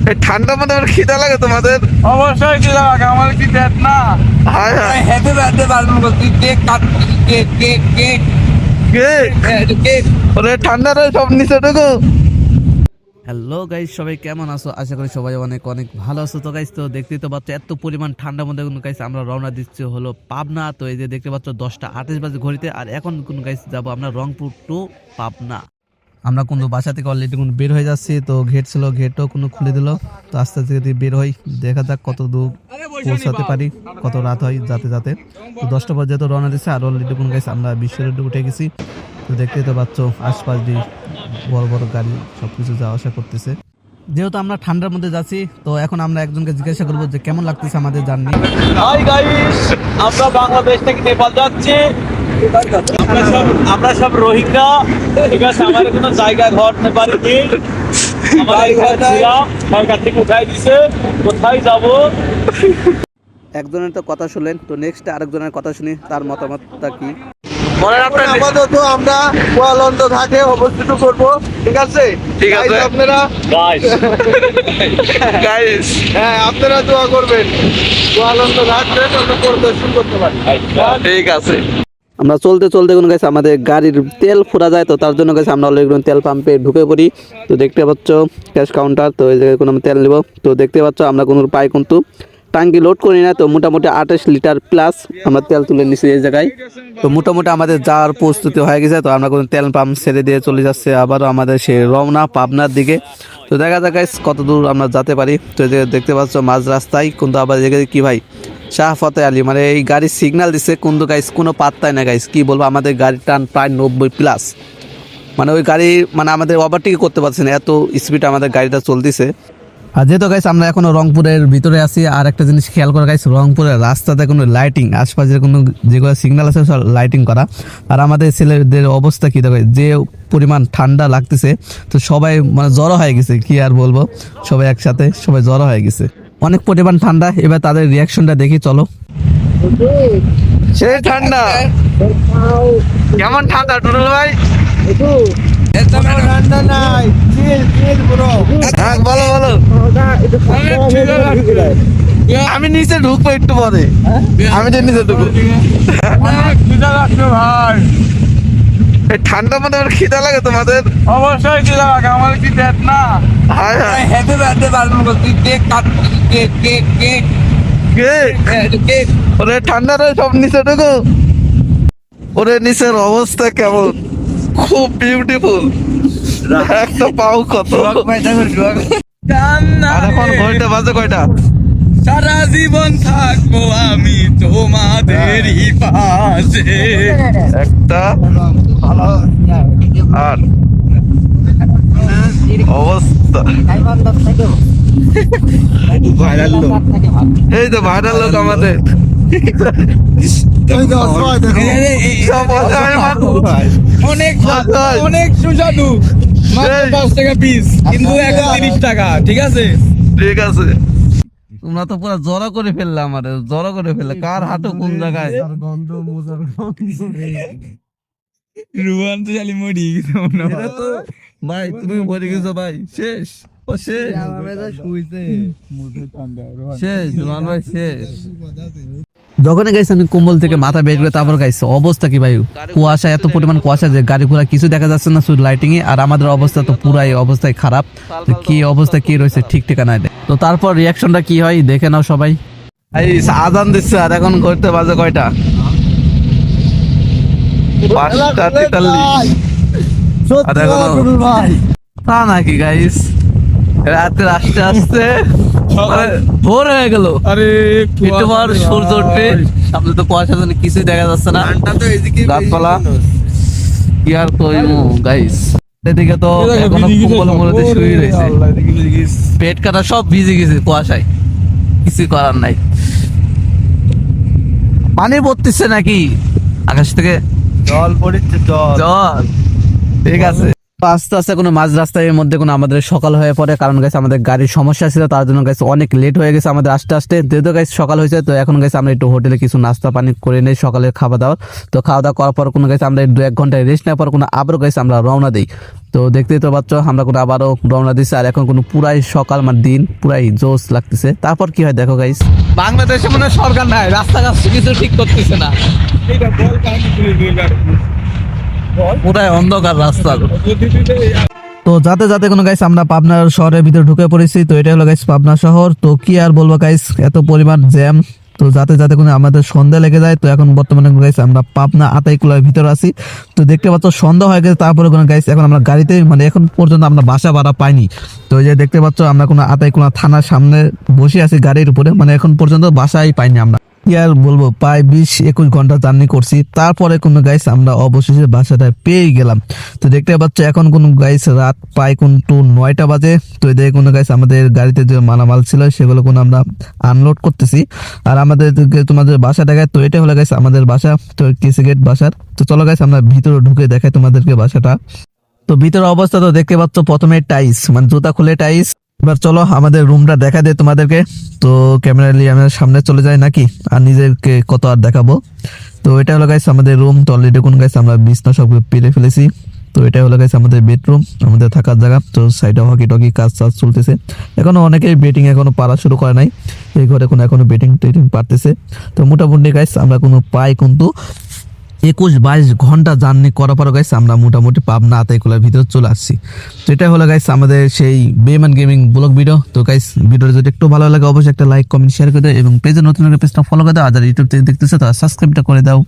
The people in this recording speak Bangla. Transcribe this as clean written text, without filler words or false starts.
এই ঠান্ডার মধ্যে আমার খিদা লাগে তোমাদের? অবশ্যই খিদা লাগে, আমার কি পেট না। হায় হায়, হেঁটে বেড়াতে পারবেন, তুই cake cut, cake cake cake cake ওরে ঠান্ডার সব নিচে ঢুকো। হ্যালো গাইস, সবাই কেমন আছো? আশা করি সবাই অনেক অনেক ভালো আছো। তো গাইস, তো দেখতেই তো পাচ্ছ এত পরিমাণ ঠান্ডার মধ্যে কিন্তু গাইস আমরা রওনা দিচ্ছি হলো পাবনা। তো এই যে দেখতে পাচ্ছ 10:28 বাজে ঘড়িতে, আর এখন কোন গাইস যাবো আমরা রংপুর টু পাবনা। আমরা কিন্তু বাসা থেকে অলরেডি কোনো বের হয়ে যাচ্ছি। তো গেট ছিল, গেটও কোনো খুলে দিল। তো আস্তে আস্তে যদি বের হই, দেখা যাক কত দূর পৌঁছাতে পারি, কত রাত হয় যাতে যাতে। তো 10টা পর্যন্ত রওনা দিচ্ছে, আর অলরেডি কোন গাইস আমরা বিশ্ব রোডে উঠে গেছি। তো দেখতেই তো পাচ্ছ আশপাশ দিয়ে বড় বড় গাড়ি সবকিছু যাওয়া আসা করতেছে। যেহেতু আমরা ঠান্ডার মধ্যে যাচ্ছি, তো এখন আমরা একজনকে জিজ্ঞাসা করবো যে কেমন লাগতেছে আমাদের জার্নি। হাই গাইস, আমরা বাংলাদেশ থেকে নেপাল যাচ্ছি। আমরা সব রোহিঙ্গা, ঠিক আছে। আমাদের কোনো জায়গা ঘর নেপালি নেই। সরকার থেকে উঠাই দিছে, কোথায় যাব। একজনের তো কথা শুনলেন, তো নেক্সট আরেকজনের কথা শুনি, তার মতামতটা কি। মনে রাখবেন আপাতত আমরা কুয়ালন্দ ঘাটে অবস্থিত করব, ঠিক আছে? ঠিক আছে। Guys, আপনারা গাইস, হ্যাঁ আপনারা দোয়া করবেন কুয়ালন্দ ঘাট আমরা পরিদর্শন করতে পারি। ঠিক আছে। আমরা চলতে চলতে কোনো গেছে আমাদের গাড়ির তেল ফুরা যায়, তো তার জন্য গেছে আমরা অলরেডি তেল পাম্পে ঢুকে পড়ি। তো দেখতে পাচ্ছ ক্যাশ কাউন্টার, তো এই জায়গায় কোনো তেল নেব। তো দেখতে পাচ্ছ আমরা কোনো পাই কিন্তু টাঙ্কি লোড করি না, তো মোটামুটি 28 লিটার প্লাস আমরা তেল তুলে নিছি এই জায়গায়। তো মোটামুটি আমাদের যাওয়ার প্রস্তুতি হয়ে গেছে। তো আমরা কোনো তেল পাম্প ছেড়ে দিয়ে চলে যাচ্ছে আবারও আমাদের সেই রওনা পাবনার দিকে। তো দেখা যাক গাইস কত দূর আমরা যেতে পারি। তো এই যে দেখতে পাচ্ছ মাঝ রাস্তায় কিন্তু আবার এদিকে কি ভাই শাহ ফতে আলী, মানে এই গাড়ির সিগন্যাল দিচ্ছে কিন্তু গাইস কোনো পাত্তাই না গাইস। কি বলবো, আমাদের গাড়ির টান প্রায় 90 প্লাস, মানে ওই গাড়ি মানে আমাদের ওভারটেক করতে পারছে না, এত স্পিড আমাদের গাড়িটা চলতেছে। আর যেহেতু গাইস আমরা এখনো রংপুরের ভিতরে আছি, আর একটা জিনিস খেয়াল করে গাইস, রংপুরের রাস্তাতে কোনো লাইটিং, আশপাশের কোনো যেগুলো সিগন্যাল আছে সব লাইটিং করা। আর আমাদের ছেলেদের অবস্থা কি দেখো, যে পরিমাণ ঠান্ডা লাগতেছে, তো সবাই মানে জড়ো হয়ে গেছে, কি আর বলবো, সবাই একসাথে সবাই জড়ো হয়ে গেছে, অনেক পরিমাণ ঠান্ডা। এবার তাদের রিয়াকশনটা দেখি চলো। সেই ঠান্ডা কেমন ঠান্ডা টুটুল ভাই? ঠান্ডা নাই, হ্যাঁ বলো বলো। আমি নিচে ঢুকবো একটু পরে, আমি যে নিচে ঢুকবো। খিদা লাগছে ভাই। এই ঠান্ডার মধ্যে আমার খিদা লাগে তোমাদের? অবশ্যই খিদা লাগে, আমার কি পেট না। হায় হায়, হেঁটে বেড়াতে পারবেন, তুই cake cut, cake cake cake cake ওরে ঠান্ডার সব নিচে ঢুকো। ওরে নিচের অবস্থা কেমন, খুব বিউটিফুল। একটা পাও কত। আর এখন ঘড়িটা বাজে কয়টা? সারা জীবন থাকবো আমি তোমাদেরই পাশে। একটা আর অবস্থা ভাইরাল লোক, এই তো ভাইরাল লোক আমাদের। সব অনেক অনেক সুস্বাদু, মাত্র 5 টাকা পিস, কিন্তু এখন 30 টাকা, ঠিক আছে? ঠিক আছে। তোমরা তো পুরো জড়ো করে ফেললে, আমাদের জড়ো করে ফেললে, কার হাঁটু কোন জায়গায়। রুয়ান তো জালি মরি ভাই তুমি মরে গেছো ভাই, শেষ ও শেষ শেষ রোহান ভাই শেষ। যখন গাইছে আমি কম্বল থেকে মাথা বের করে তারপর গাইছে অবস্থা কি ভাই, কুয়াশা, এত পরিমাণ কুয়াশা যে গাড়ি ঘোড়া কিছু দেখা যাচ্ছে না, শুধু লাইটিং এ। আর আমাদের অবস্থা তো পুরাই অবস্থায় খারাপ, কি অবস্থা কি রয়েছে ঠিক ঠিকানা নেই। তো তারপর রিয়াকশনটা কি হয় দেখে নাও সবাই। এই আজান দিচ্ছে, আর এখন ঘড়িতে বাজে কয়টা? 5:43। আর এখনো তা নাকি গাইস, রাতে আস্তে আস্তে ভোর হয়ে গেল। আরে একটু পর সূর্য উঠবে, সামনে তো কুয়াশা জন্য কিছুই দেখা যাচ্ছে না, গাছপালা কি আর কইমু গাইস। এদিকে তো এখনো কম্বল মরতে শুয়ে রয়েছে, পেট কাটা সব ভিজে গেছে কুয়াশায়, কিছুই করার নাই। পানি পড়তেছে নাকি আকাশ থেকে? জল পড়ছে, জল, ঠিক আছে। আস্তে আস্তে কোনো মাঝ রাস্তার মধ্যে কোনো আমাদের সকাল হয়ে পড়ে, কারণ গাইস আমাদের গাড়ির সমস্যা ছিল, তার জন্য গাইস অনেক লেট হয়ে গেছে আমাদের আস্তে আস্তে। যেহেতু গাইস সকাল হয়েছে, তো এখন গাইস আমরা একটু হোটেলে কিছু নাস্তা পানি করে নেই সকালের খাওয়া দাওয়া। তো খাওয়া দাওয়া করার পর কোনো গাইস আমরা 2-1 ঘন্টা রেস্ট নেওয়ার পর কোনো আবারও গাইস আমরা রওনা দিই। তো দেখতেই তো পাচ্ছ আমরা কোনো আবারও রওনা দিচ্ছি, আর এখন কোনো পুরাই সকাল মানে দিন পুরাই জোশ লাগতেছে। তারপর কি হয় দেখো গাইস, বাংলাদেশে মনে হয় সরকার নাই, রাস্তাঘাট কিছু ঠিক করতেছে না, এইটা বল কাহিনী শুনে দুইবার পুরাই অন্ধকার রাস্তা। তো যাতে যাতে কোনো গাইস আমরা পাবনার শহরের ভিতরে ঢুকে পড়েছি। তো এটা হলো গাইস পাবনা শহর। তো কি আর বলবো গাইস, এত পরিমাণ জ্যাম। তো যাতে যাতে কোনো আমাদের সন্ধ্যা লেগে যায়। তো এখন বর্তমানে গাইস আমরা পাবনা আতাইকুলার ভিতরে আছি। তো দেখতে পাচ্ছ সন্ধ্যা হয়ে গেছে, তারপরে কোনো গাইস এখন আমরা গাড়িতে মানে এখন পর্যন্ত আমরা বাসা ভাড়া পাইনি। তো এই যে দেখতে পাচ্ছ আমরা কোনো আতাইকুলা থানার সামনে বসে আছি গাড়ির উপরে, মানে এখন পর্যন্ত বাসাই পাইনি আমরা। কি আর বলবো, প্রায় 20-21 ঘন্টা জার্নি করছি, তারপরে কোনো গাইস আমরা অবশেষে বাসাটা পেয়ে গেলাম। তো দেখতে পাচ্ছ এখন কোনো গাইস রাত প্রায় কিন্তু 9টা বাজে। তো এদিকে কোনো গাইস আমাদের গাড়িতে যে মালামাল ছিল সেগুলো কোনো আমরা আনলোড করতেছি, আর আমাদের তোমাদের বাসা দেখায়। তো এটা হলো গাইস আমাদের বাসা, তো কেসি গেট বাসার। তো চলো গাইস আমরা ভিতরে ঢুকে দেখাই তোমাদেরকে বাসাটা। তো ভিতরের অবস্থা তো দেখতে পাচ্ছ, প্রথমে টাইস মানে জুতা খুলে টাইস। এবার চলো আমাদের রুমটা দেখা দেয় তোমাদেরকে। তো ক্যামেরা নিয়ে আমরা সামনে চলে যাই নাকি, আর নিজেকে কত আর দেখাবো। তো এটা হলো গাইস আমাদের রুম। তো অলরেডি কোন গাইস আমরা বিছনা সব পেরে ফেলেছি। তো এটা হলো গাইস আমাদের বেডরুম, আমাদের থাকার জায়গা। তো সাইডে হকি টকি কাজ চলতেছে, এখনো অনেকেই বেটিং এখনো পারা শুরু করে নাই, এই ঘরে কোনো এখনো বেটিং টেটিং পারতেছে। তো মোটামুটি গাইস আমরা কোনো পাই কিন্তু 21-22 ঘন্টা জার্নি করার পর গাইস আমরা মোটামুটি পাবনা আতাইকুলার ভিতরে চলে আসছি। তো এটা হলো গাইস আমাদের সেই বেমান গেমিং ব্লগ ভিডিও। তো গাইস ভিডিওটা যদি একটু ভালো লাগে অবশ্যই একটা লাইক কমেন্ট শেয়ার করে দাও, এবং পেজে নতুন পেজটা ফলো করে দাও, আর যারা ইউটিউব থেকে দেখতেছে তারা সাবস্ক্রাইবটা করে দাও।